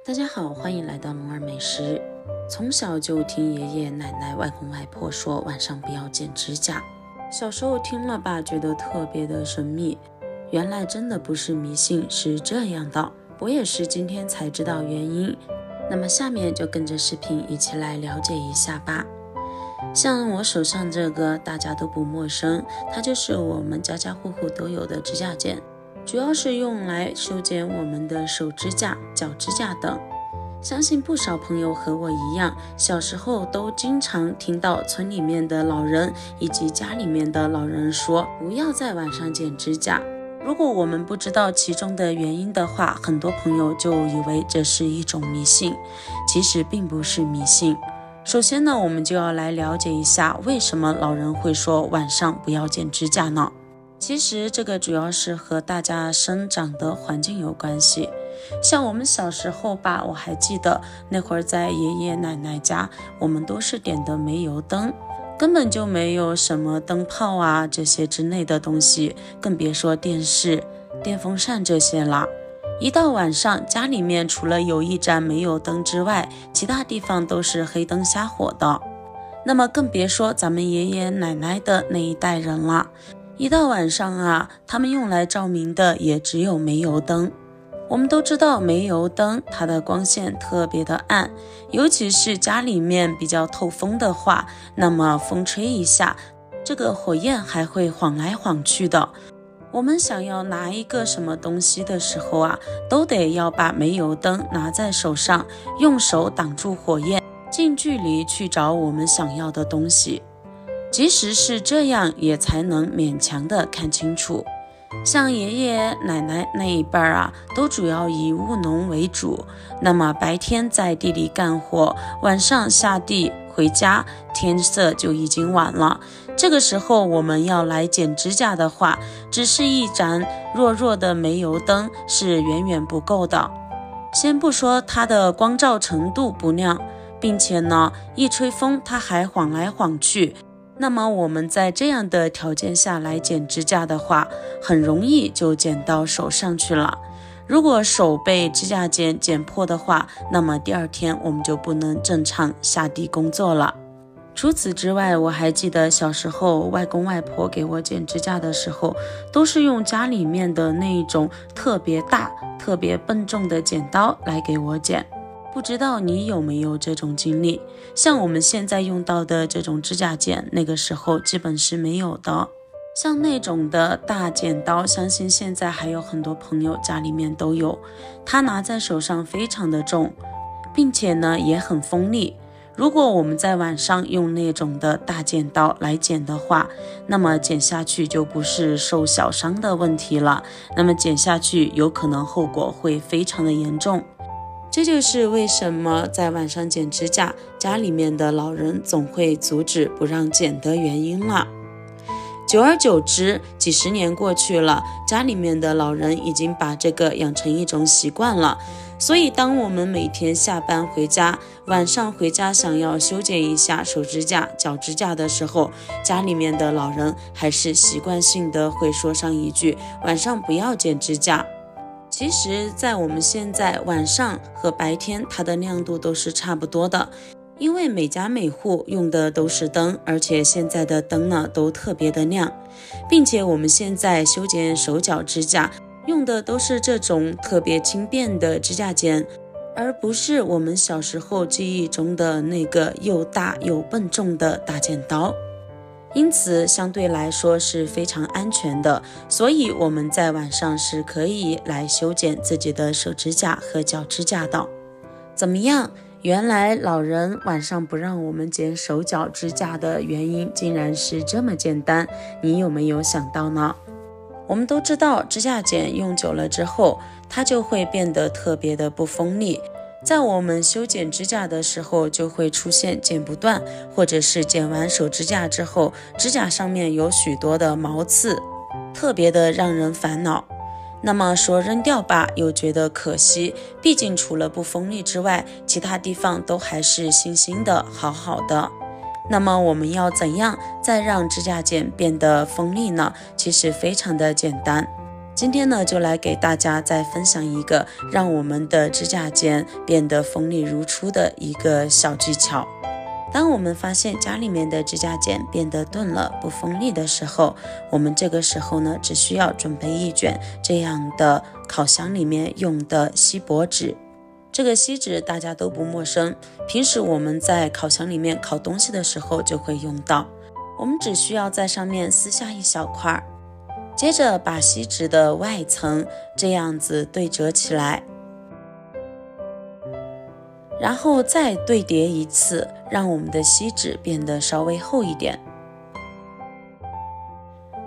大家好，欢迎来到龙儿美食。从小就听爷爷奶奶、外公外婆说晚上不要剪指甲，小时候听了吧，觉得特别的神秘。原来真的不是迷信，是这样的。我也是今天才知道原因。那么下面就跟着视频一起来了解一下吧。像我手上这个大家都不陌生，它就是我们家家户户都有的指甲剪，主要是用来修剪我们的手指甲、脚指甲等。相信不少朋友和我一样，小时候都经常听到村里面的老人以及家里面的老人说，不要在晚上剪指甲。如果我们不知道其中的原因的话，很多朋友就以为这是一种迷信，其实并不是迷信。首先呢，我们就要来了解一下，为什么老人会说晚上不要剪指甲呢？其实这个主要是和大家生长的环境有关系。像我们小时候吧，我还记得那会儿在爷爷奶奶家，我们都是点的煤油灯，根本就没有什么灯泡啊这些之类的东西，更别说电视、电风扇这些了。一到晚上，家里面除了有一盏煤油灯之外，其他地方都是黑灯瞎火的。那么更别说咱们爷爷奶奶的那一代人了，一到晚上啊，他们用来照明的也只有煤油灯。我们都知道煤油灯它的光线特别的暗，尤其是家里面比较透风的话，那么风吹一下，这个火焰还会晃来晃去的。我们想要拿一个什么东西的时候啊，都得要把煤油灯拿在手上，用手挡住火焰，近距离去找我们想要的东西。即使是这样，也才能勉强的看清楚。像爷爷奶奶那一辈啊，都主要以务农为主，那么白天在地里干活，晚上下地回家，天色就已经晚了。这个时候我们要来剪指甲的话，只是一盏弱弱的煤油灯是远远不够的。先不说它的光照程度不亮，并且呢，一吹风它还晃来晃去，那么我们在这样的条件下来剪指甲的话，很容易就剪到手上去了。如果手被指甲剪剪破的话，那么第二天我们就不能正常下地工作了。除此之外，我还记得小时候外公外婆给我剪指甲的时候，都是用家里面的那种特别大、特别笨重的剪刀来给我剪。不知道你有没有这种经历？像我们现在用到的这种指甲剪，那个时候基本是没有的。像那种的大剪刀，相信现在还有很多朋友家里面都有，它拿在手上非常的重，并且呢也很锋利。如果我们在晚上用那种的大剪刀来剪的话，那么剪下去就不是受小伤的问题了，那么剪下去有可能后果会非常的严重。这就是为什么在晚上剪指甲，家里面的老人总会阻止不让剪的原因了。久而久之，几十年过去了，家里面的老人已经把这个养成一种习惯了。所以当我们每天下班回家，晚上回家想要修剪一下手指甲、脚指甲的时候，家里面的老人还是习惯性的会说上一句，晚上不要剪指甲。其实在我们现在，晚上和白天它的亮度都是差不多的，因为每家每户用的都是灯，而且现在的灯呢都特别的亮，并且我们现在修剪手脚指甲用的都是这种特别轻便的指甲剪，而不是我们小时候记忆中的那个又大又笨重的大剪刀。因此相对来说是非常安全的，所以我们在晚上是可以来修剪自己的手指甲和脚指甲的。怎么样？原来老人晚上不让我们剪手脚指甲的原因竟然是这么简单，你有没有想到呢？我们都知道指甲剪用久了之后，它就会变得特别的不锋利，在我们修剪指甲的时候就会出现剪不断，或者是剪完手指甲之后，指甲上面有许多的毛刺，特别的让人烦恼。那么说扔掉吧，又觉得可惜，毕竟除了不锋利之外，其他地方都还是新新的、好好的。那么我们要怎样再让指甲剪变得锋利呢？其实非常的简单。今天呢，就来给大家再分享一个让我们的指甲剪变得锋利如初的一个小技巧。当我们发现家里面的指甲剪变得钝了、不锋利的时候，我们这个时候呢，只需要准备一卷这样的烤箱里面用的锡箔纸。这个锡纸大家都不陌生，平时我们在烤箱里面烤东西的时候就会用到。我们只需要在上面撕下一小块，接着把锡纸的外层这样子对折起来，然后再对叠一次，让我们的锡纸变得稍微厚一点，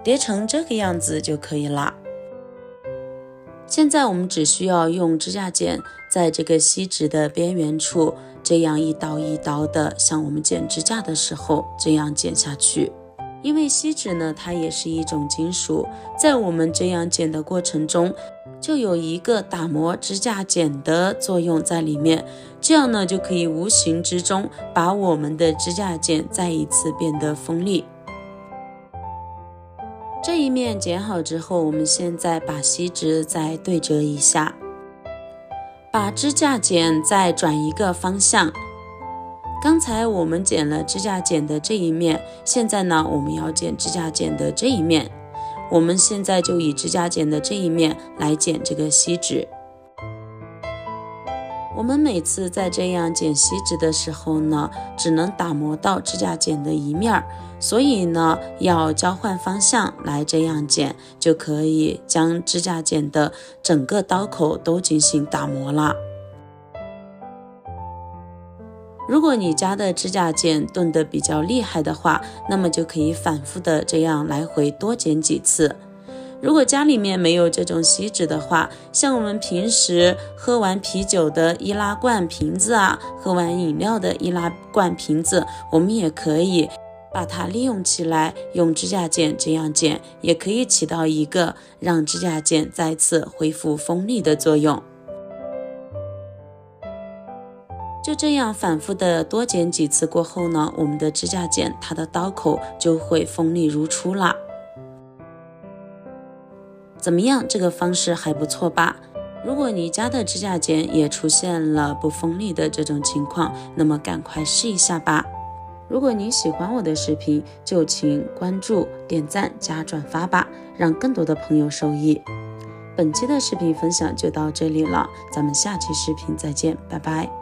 叠成这个样子就可以了。现在我们只需要用指甲剪在这个锡纸的边缘处，这样一刀一刀的，像我们剪指甲的时候这样剪下去。因为锡纸呢，它也是一种金属，在我们这样剪的过程中，就有一个打磨指甲剪的作用在里面，这样呢就可以无形之中把我们的指甲剪再一次变得锋利。这一面剪好之后，我们现在把锡纸再对折一下，把指甲剪再转一个方向。刚才我们剪了指甲剪的这一面，现在呢我们要剪指甲剪的这一面。我们现在就以指甲剪的这一面来剪这个锡纸。我们每次在这样剪锡纸的时候呢，只能打磨到指甲剪的一面，所以呢要交换方向来这样剪，就可以将指甲剪的整个刀口都进行打磨了。如果你家的指甲剪钝得比较厉害的话，那么就可以反复的这样来回多剪几次。如果家里面没有这种锡纸的话，像我们平时喝完啤酒的易拉罐瓶子啊，喝完饮料的易拉罐瓶子，我们也可以把它利用起来，用指甲剪这样剪，也可以起到一个让指甲剪再次恢复锋利的作用。就这样反复的多剪几次过后呢，我们的指甲剪它的刀口就会锋利如初啦。怎么样，这个方式还不错吧？如果你家的指甲剪也出现了不锋利的这种情况，那么赶快试一下吧。如果你喜欢我的视频，就请关注、点赞加转发吧，让更多的朋友受益。本期的视频分享就到这里了，咱们下期视频再见，拜拜。